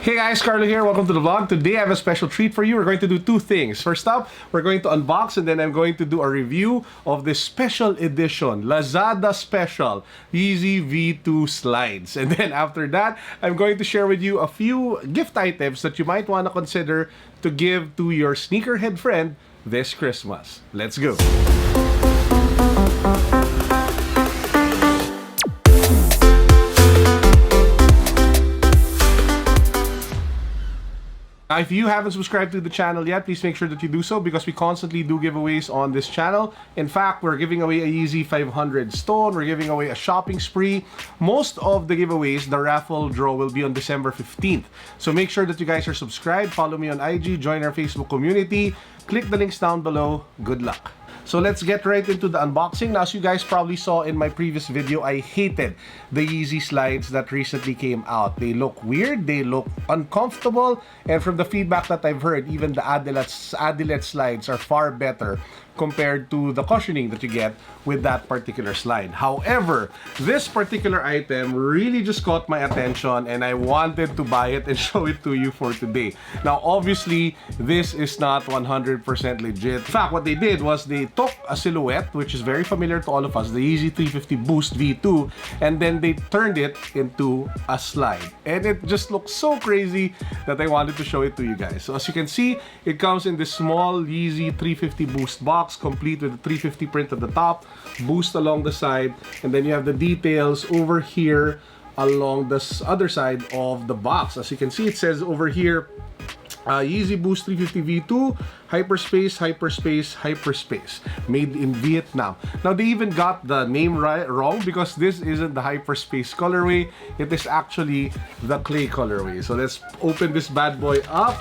Hey guys, Carlo here. Welcome to the vlog. Today I have a special treat for you. We're going to do two things. First up, we're going to unbox and then I'm going to do a review of this special edition, Lazada Special YEEZY V2 Slides. And then after that, I'm going to share with you a few gift items that you might want to consider to give to your sneakerhead friend this Christmas. Let's go. If you haven't subscribed to the channel yet, please make sure that you do so because we constantly do giveaways on this channel. In fact, we're giving away a YEEZY 500 stone. We're giving away a shopping spree. Most of the giveaways, the raffle draw will be on December 15th. So make sure that you guys are subscribed. Follow me on IG. Join our Facebook community. Click the links down below. Good luck. So let's get right into the unboxing. Now, as you guys probably saw in my previous video, I hated the YEEZY slides that recently came out. They look weird, they look uncomfortable, and from the feedback that I've heard, even the Adilet slides are far better compared to the cushioning that you get with that particular slide. However, this particular item really just caught my attention and I wanted to buy it and show it to you for today. Now, obviously, this is not 100% legit. In fact, what they did was they took a silhouette, which is very familiar to all of us, the YEEZY 350 Boost V2, and then they turned it into a slide. And it just looks so crazy that I wanted to show it to you guys. So as you can see, it comes in this small YEEZY 350 Boost box, complete with the 350 print at the top, Boost along the side, and then you have the details over here along this other side of the box. As you can see, it says over here, YEEZY Boost 350 V2, hyperspace, hyperspace, hyperspace, made in Vietnam. Now, they even got the name wrong because this isn't the hyperspace colorway. It is actually the clay colorway. So let's open this bad boy up.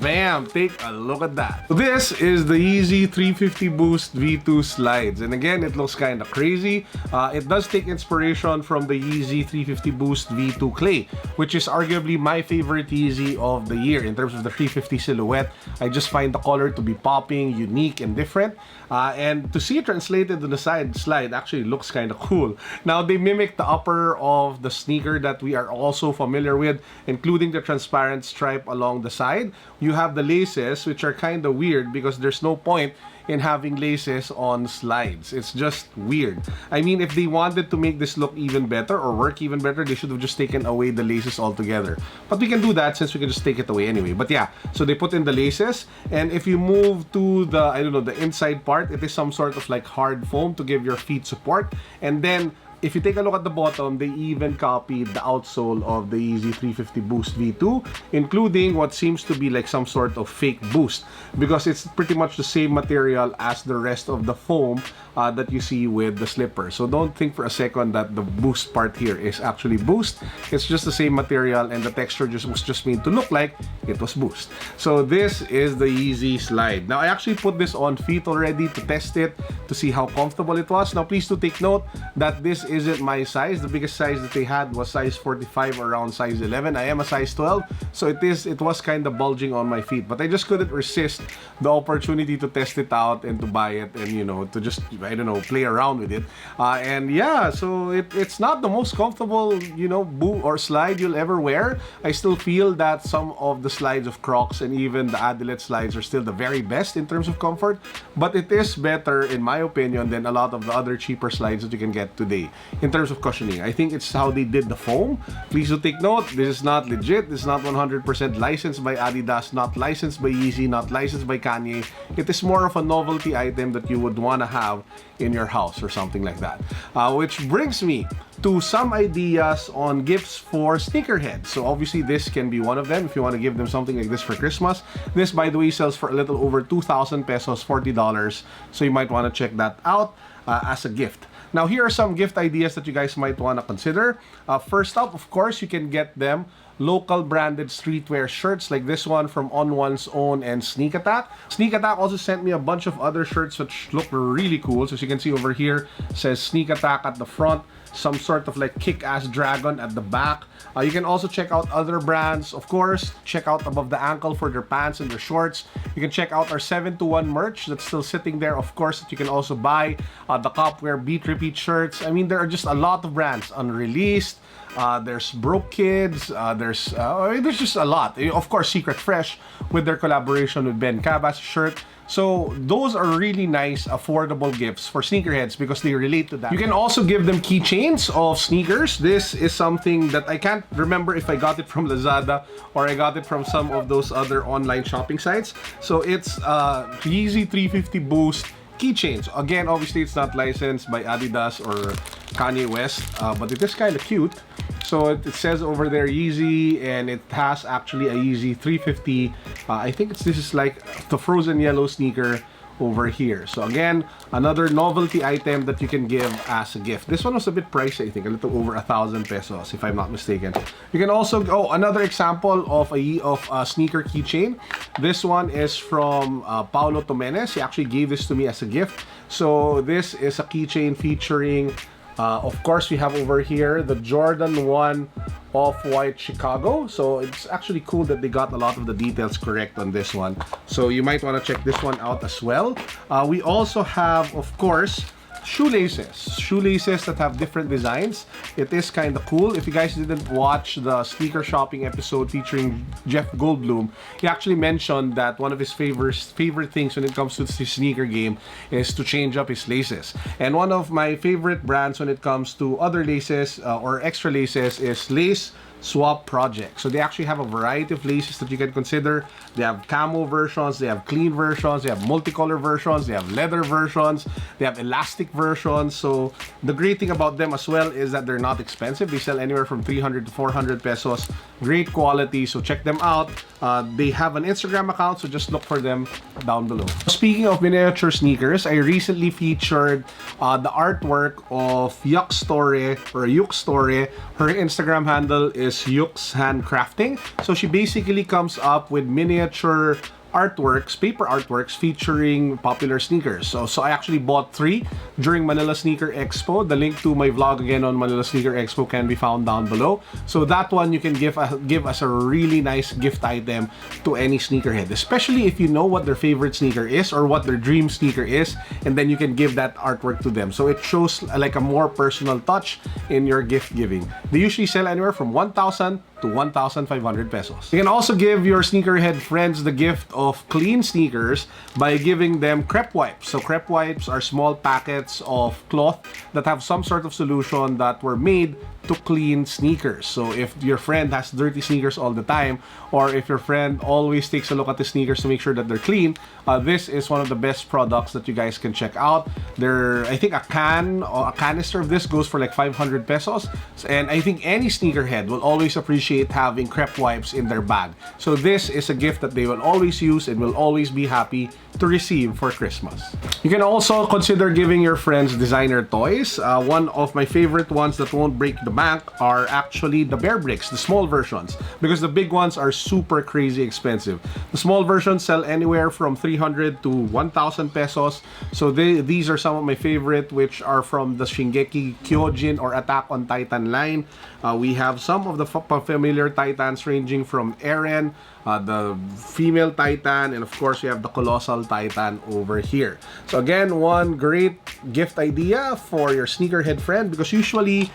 Bam! Take a look at that. So this is the YEEZY 350 Boost V2 slides. And again, it looks kind of crazy. It does take inspiration from the YEEZY 350 Boost V2 Clay, which is arguably my favorite YEEZY of the year in terms of the 350 silhouette. I just find the color to be popping, unique, and different. And to see it translated to the side slide actually looks kind of cool. Now, they mimic the upper of the sneaker that we are also familiar with, including the transparent stripe along the side. You have the laces, which are kind of weird because there's no point in having laces on slides. It's just weird. I mean, if they wanted to make this look even better or work even better, they should have just taken away the laces altogether. But we can do that since we can just take it away anyway. But yeah, so they put in the laces, and if you move to the, I don't know, the inside part, it is some sort of like hard foam to give your feet support. And then if you take a look at the bottom, they even copied the outsole of the YEEZY 350 Boost V2, including what seems to be like some sort of fake boost because it's pretty much the same material as the rest of the foam that you see with the slipper. So don't think for a second that the boost part here is actually boost. It's just the same material and the texture was just made to look like it was boost. So this is the YEEZY slide. Now, I actually put this on feet already to test it, to see how comfortable it was. Now, please do take note that this isn't my size. The biggest size that they had was size 45, around size 11. I am a size 12, so it was kind of bulging on my feet, but I just couldn't resist the opportunity to test it out and to buy it and, you know, to just, I don't know, play around with it. And yeah, so it's not the most comfortable, you know, boot or slide you'll ever wear. I still feel that some of the slides of Crocs and even the Adilet slides are still the very best in terms of comfort, but it is better, in my opinion, than a lot of the other cheaper slides that you can get today. In terms of cushioning, I think it's how they did the foam. Please do take note, this is not legit. This is not 100% licensed by Adidas, not licensed by YEEZY, not licensed by Kanye. It is more of a novelty item that you would want to have in your house or something like that. Which brings me to some ideas on gifts for sneakerheads. So obviously this can be one of them if you want to give them something like this for Christmas. This, by the way, sells for a little over 2,000 pesos, $40. So you might want to check that out as a gift. Now, here are some gift ideas that you guys might want to consider. First up, of course, you can get them local branded streetwear shirts like this one from On One's Own and Sneak Attack. Sneak Attack also sent me a bunch of other shirts which look really cool. So as you can see over here, it says Sneak Attack at the front, some sort of like kick-ass dragon at the back. You can also check out other brands. Of course, check out Above the Ankle for their pants and their shorts. You can check out our 7-to-1 merch that's still sitting there, of course, that you can also buy. The Copwear Beat Repeat shirts. I mean, there are just a lot of brands. Unreleased, there's Broke Kids, there's just a lot. Of course, Secret Fresh with their collaboration with Ben Cabas shirt. So those are really nice, affordable gifts for sneakerheads because they relate to that. You can also give them keychains of sneakers. This is something that I can't remember if I got it from Lazada or I got it from some of those other online shopping sites. So it's Yeezy 350 Boost keychains. Again, obviously it's not licensed by Adidas or Kanye West, but it is kind of cute. So it says over there Yeezy, and it has actually a Yeezy 350. I think this is like the frozen yellow sneaker over here. So again, another novelty item that you can give as a gift. This one was a bit pricey, I think, a little over 1,000 pesos if I'm not mistaken. You can also another example of a sneaker keychain. This one is from Paulo Tomenes. He actually gave this to me as a gift. So this is a keychain featuring of course, we have over here the Jordan 1 Off-White Chicago. So it's actually cool that they got a lot of the details correct on this one. So you might want to check this one out as well. We also have, of course, shoelaces that have different designs. It is kind of cool. If you guys didn't watch the sneaker shopping episode featuring Jeff Goldblum, he actually mentioned that one of his favorite things when it comes to the sneaker game is to change up his laces. And one of my favorite brands when it comes to other laces or extra laces is Lace Swap Project. So they actually have a variety of laces that you can consider. They have camo versions, they have clean versions, they have multicolor versions, they have leather versions, they have elastic versions. So the great thing about them as well is that they're not expensive. They sell anywhere from 300 to 400 pesos. Great quality, so check them out. They have an Instagram account, so just look for them down below. Speaking of miniature sneakers, I recently featured the artwork of Yuk Story. Her Instagram handle is Yuk's Handcrafting. So she basically comes up with miniature artworks, paper artworks featuring popular sneakers. So I actually bought 3 during Manila Sneaker Expo. The link to my vlog again on Manila Sneaker Expo can be found down below. So that one you can give as a really nice gift item to any sneakerhead, especially if you know what their favorite sneaker is or what their dream sneaker is, and then you can give that artwork to them. So it shows like a more personal touch in your gift giving. They usually sell anywhere from 1,000 to 1,500 pesos. You can also give your sneakerhead friends the gift of clean sneakers by giving them crepe wipes. So crepe wipes are small packets of cloth that have some sort of solution that were made to clean sneakers. So if your friend has dirty sneakers all the time, or if your friend always takes a look at the sneakers to make sure that they're clean, this is one of the best products that you guys can check out. I think a canister of this goes for like 500 pesos. And I think any sneakerhead will always appreciate having crepe wipes in their bag. So this is a gift that they will always use and will always be happy to receive for Christmas. You can also consider giving your friends designer toys. One of my favorite ones that won't break the bank are actually the Bear Bricks, the small versions, because the big ones are super crazy expensive. The small versions sell anywhere from 300 to 1,000 pesos. So these are some of my favorite, which are from the Shingeki Kyojin or Attack on Titan line. We have some of the familiar Titans ranging from Eren, the female Titan, and of course we have the Colossal Titan over here. So again, one great gift idea for your sneakerhead friend, because usually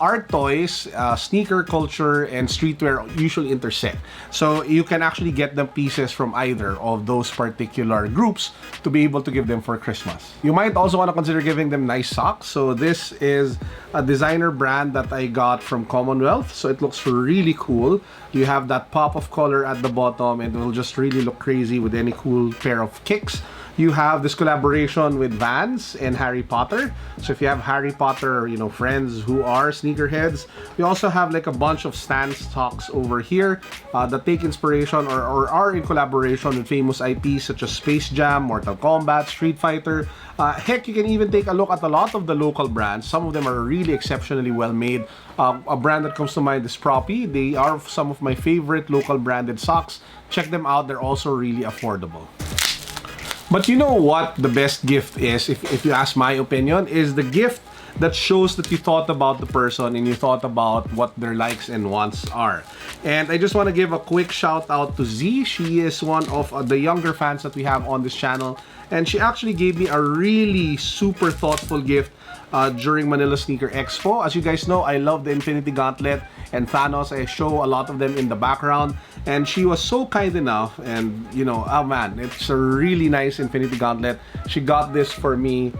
art toys, sneaker culture, and streetwear usually intersect. So you can actually get them pieces from either of those particular groups to be able to give them for Christmas. You might also want to consider giving them nice socks. So this is a designer brand that I got from Commonwealth. So it looks really cool. You have that pop of color at the bottom, and it will just really look crazy with any cool pair of kicks. You have this collaboration with Vans and Harry Potter. So if you have Harry Potter, friends who are sneakerheads, we also have like a bunch of Stan stocks over here that take inspiration or are in collaboration with famous IPs such as Space Jam, Mortal Kombat, Street Fighter. Heck, you can even take a look at a lot of the local brands. Some of them are really exceptionally well made. A brand that comes to mind is Proppy. They are some of my favorite local branded socks. Check them out. They're also really affordable. But you know what the best gift is, if you ask my opinion, is the gift that shows that you thought about the person and you thought about what their likes and wants are. And I just want to give a quick shout out to Z. She is one of the younger fans that we have on this channel, and she actually gave me a really super thoughtful gift during Manila Sneaker Expo. As you guys know, I love the Infinity Gauntlet and Thanos. I show a lot of them in the background, and she was so kind enough, and you know, oh man, it's a really nice Infinity Gauntlet. She got this for me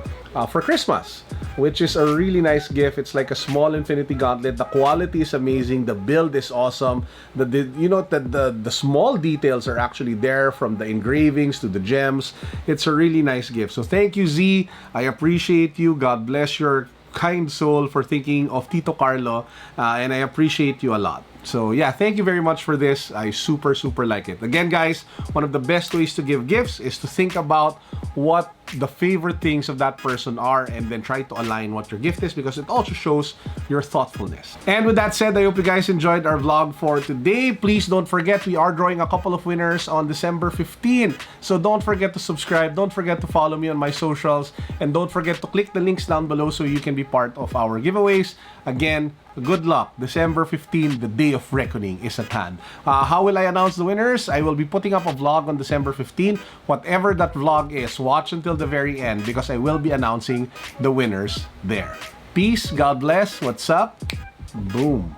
for Christmas, which is a really nice gift. It's like a small Infinity Gauntlet. The quality is amazing. The build is awesome. The small details are actually there, from the engravings to the gems. It's a really nice gift. So thank you, Z. I appreciate you. God bless your kind soul for thinking of Tito Carlo, and I appreciate you a lot. So yeah, thank you very much for this. I super like it. Again, guys, one of the best ways to give gifts is to think about what the favorite things of that person are, and then try to align what your gift is, because it also shows your thoughtfulness. And with that said, I hope you guys enjoyed our vlog for today. Please don't forget, we are drawing a couple of winners on December 15. So don't forget to subscribe, don't forget to follow me on my socials, and don't forget to click the links down below so you can be part of our giveaways. Again, good luck. December 15, the day of reckoning is at hand. How will I announce the winners? I will be putting up a vlog on December 15. Whatever that vlog is, watch until the very end, because I will be announcing the winners there. Peace, God bless, what's up? Boom.